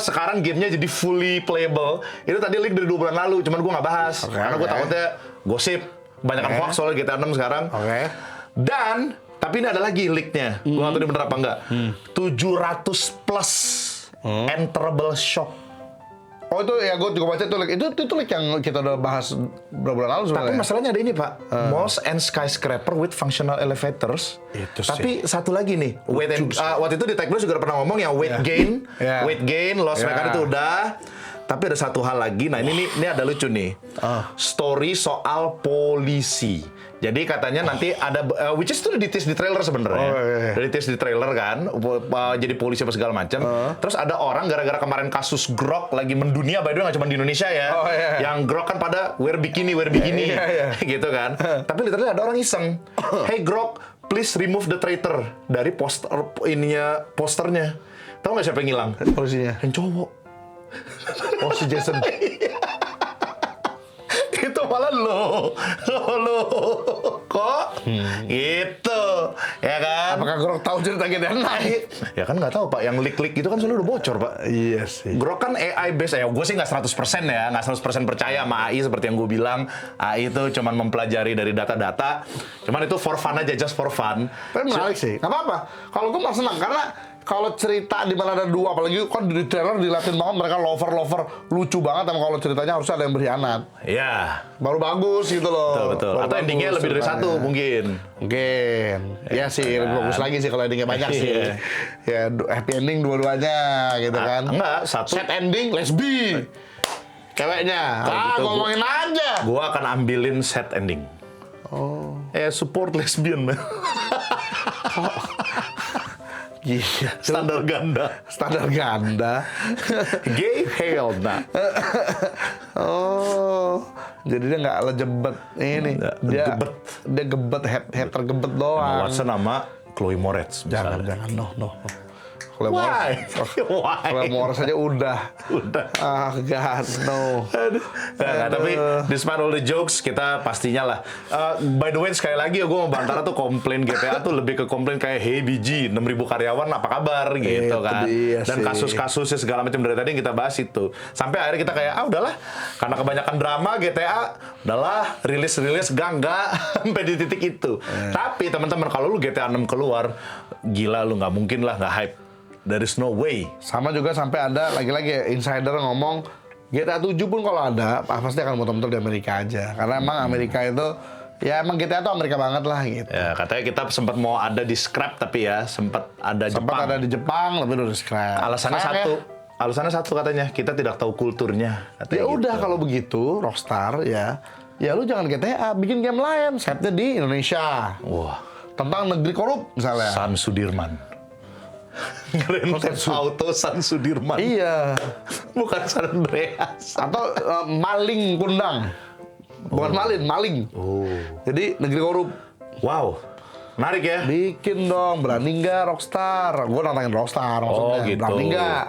sekarang gamenya jadi fully playable. Itu tadi leak dari 2 bulan lalu. Cuman gue nggak bahas. Karena gue takutnya gosip. Kebanyakan hoax soal GTA 6 sekarang. Oke. Dan tapi ini ada lagi leaknya. Gue nggak tahu ini bener apa enggak. 700 plus enterable shop. Oh itu ya gue juga baca itu leak. Itu leak yang kita udah bahas beberapa bulan lalu Tapi sebenarnya. masalahnya ada ini Pak, malls and skyscraper with functional elevators. Itu sih. Tapi satu lagi nih, waktu itu di Tech News juga pernah ngomong yang weight gain, Yeah. weight gain, loss Yeah. maker itu udah. Tapi ada satu hal lagi, nah ini ada lucu nih, story soal polisi. Jadi katanya nanti ada, which is itu udah di-tease di trailer sebenarnya. Oh, iya. Udah di-tease di trailer kan, jadi polisi apa segala macam. Terus ada orang gara-gara kemarin kasus Grok lagi mendunia, by the way nggak cuma di Indonesia ya. Oh, iya. Yang Grok kan pada wear bikini, Iya. gitu kan. Tapi literally ada orang iseng, hey Grok, please remove the traitor dari posternya. Tahu nggak siapa yang hilang? Polisinya. Yang cowok. Oh si Jason. Itu malah lo kok gitu ya kan. Apakah Grok tahu cerita GTA 6? Ya kan nggak tahu Pak, yang leak itu kan selalu udah bocor Pak. Iya sih. Grok kan AI based ya, gue sih nggak 100% ya, nggak 100% percaya sama AI seperti yang gue bilang. AI itu cuman mempelajari dari data-data, cuman itu for fun aja, just for fun. Tapi menarik sih. Gak apa-apa. Kalau gue malah senang karena kalau cerita di mana ada dua, apalagi kan di trailer diliatin banget mereka lover lucu banget. Tapi kalau ceritanya harusnya ada yang berkhianat. Ya, Baru bagus gitu loh. betul. Baru Atau endingnya bagus lebih dari ceritanya. satu mungkin. Mungkin. Ya sih, lebih bagus lagi sih kalau endingnya banyak sih. Iya. Ya happy ending dua-duanya gitu kan. Enggak, satu. Set ending lesbi. Ceweknya. gitu, Ngomongin aja. Gue akan ambilin set ending. Oh. Support lesbian man. Iya. Standar ganda. Standar ganda. Gay hell nah. Oh, jadi dia nggak lejebet ini. Nggak, Dia gebet, hater gebet doang. Watson sama Chloe Moretz misalnya. Jangan, no. Kalau Why? Kalau Morris aja udah. God, no. Nah, tapi despite all the jokes, kita pastinya lah. By the way, sekali lagi gue mau bantara tuh komplain GTA tuh lebih ke komplain kayak, hey BG, 6.000 karyawan apa kabar gitu Itu kan. dia Dan sih. kasus-kasusnya segala macam dari tadi yang kita bahas itu. Sampai akhirnya kita kayak, udahlah. Karena kebanyakan drama GTA, udahlah rilis enggak sampai di titik itu. Tapi teman-teman, kalau lu GTA 6 keluar, gila lu nggak mungkin lah nggak hype. There is no way. Sama juga sampai ada lagi-lagi insider ngomong GTA 7 pun kalau ada pasti akan muter-muter di Amerika aja. Karena emang Amerika itu ya emang GTA tuh Amerika banget lah gitu. Ya, katanya kita sempat mau ada di scrap tapi ya sempat ada Sempat Jepang. ada di Jepang, lebih dari scrap. Alasannya Sayang satu, ya. alasannya satu katanya, kita tidak tahu kulturnya. Katanya Ya udah gitu. kalau begitu Rockstar ya lu jangan GTA, bikin game lain, setnya di Indonesia. Wah, Tentang negeri korup misalnya. San Sudirman. Grand Theft Auto San Sudirman. Iya. Bukan San Andreas. Atau maling kundang. Bukan maling. Oh. Jadi negeri korup. Wow. Menarik ya. Bikin dong, berani nggak Rockstar? Gue nantangin Rockstar maksudnya. Oh, gitu. Berani nggak?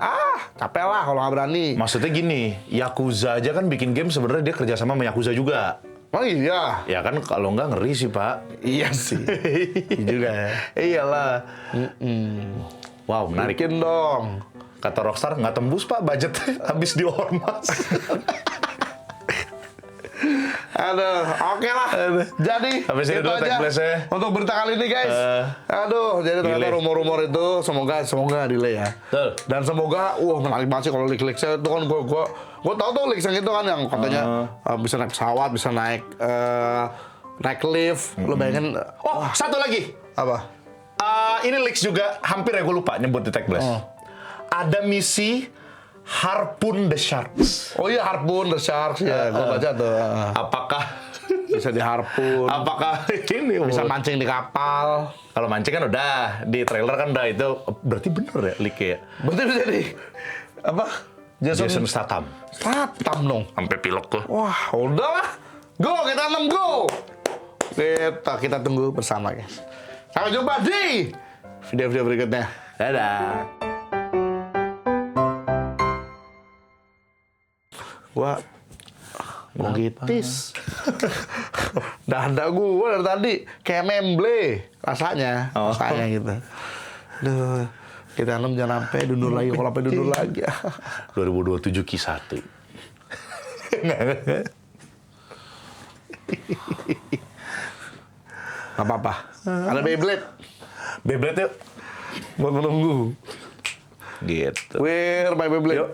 Capek lah kalau nggak berani. Maksudnya gini, Yakuza aja kan bikin game sebenarnya dia kerjasama sama Yakuza juga. Oh iya. Ya kan kalau nggak ngeri sih Pak. Iya sih. Iya juga ya. Iyalah. Wow, menarik. Bikin dong. Kata Rockstar nggak tembus Pak, budgetnya habis di ormas. Aduh, oke lah. Jadi Sampai sini itu dulu aja Tech Blast-nya. untuk berita kali ini guys. Aduh, jadi ternyata delay. rumor-rumor itu semoga delay ya. Betul. Dan semoga, menarik banget sih kalau leak-leaksnya itu kan gue tahu tuh leaks yang itu kan yang katanya bisa naik pesawat, bisa naik lift. Lo bayangin Oh, satu lagi. apa? Ini leaks juga hampir ya gue lupa nyebut di Tech Blast. Ada misi Harpoon the Sharks. Oh iya, Harpoon the Sharks ya, gue baca tuh. Apakah Bisa diharpun, apakah ini bisa mancing di kapal. kalau mancing kan udah di trailer kan udah itu berarti bener ya leak ya. Betul bisa di apa? Jason Statham Statham dong. sampai pilek tuh. Wah, udahlah. Go, kita 6 go. Kita tunggu bersama, guys. Sampai jumpa di video-video berikutnya. Dadah. Gua bronkitis. Dada gua dari tadi kayak memble rasanya. Rasanya gitu. Duh, kita 6 jangan sampai dundur lagi. Kalau sampai dundur lagi. 2027 Q1. Gak apa-apa. Ada Beyblade. Beyblade yuk. Buat menunggu. Gitu. Where my Beyblade?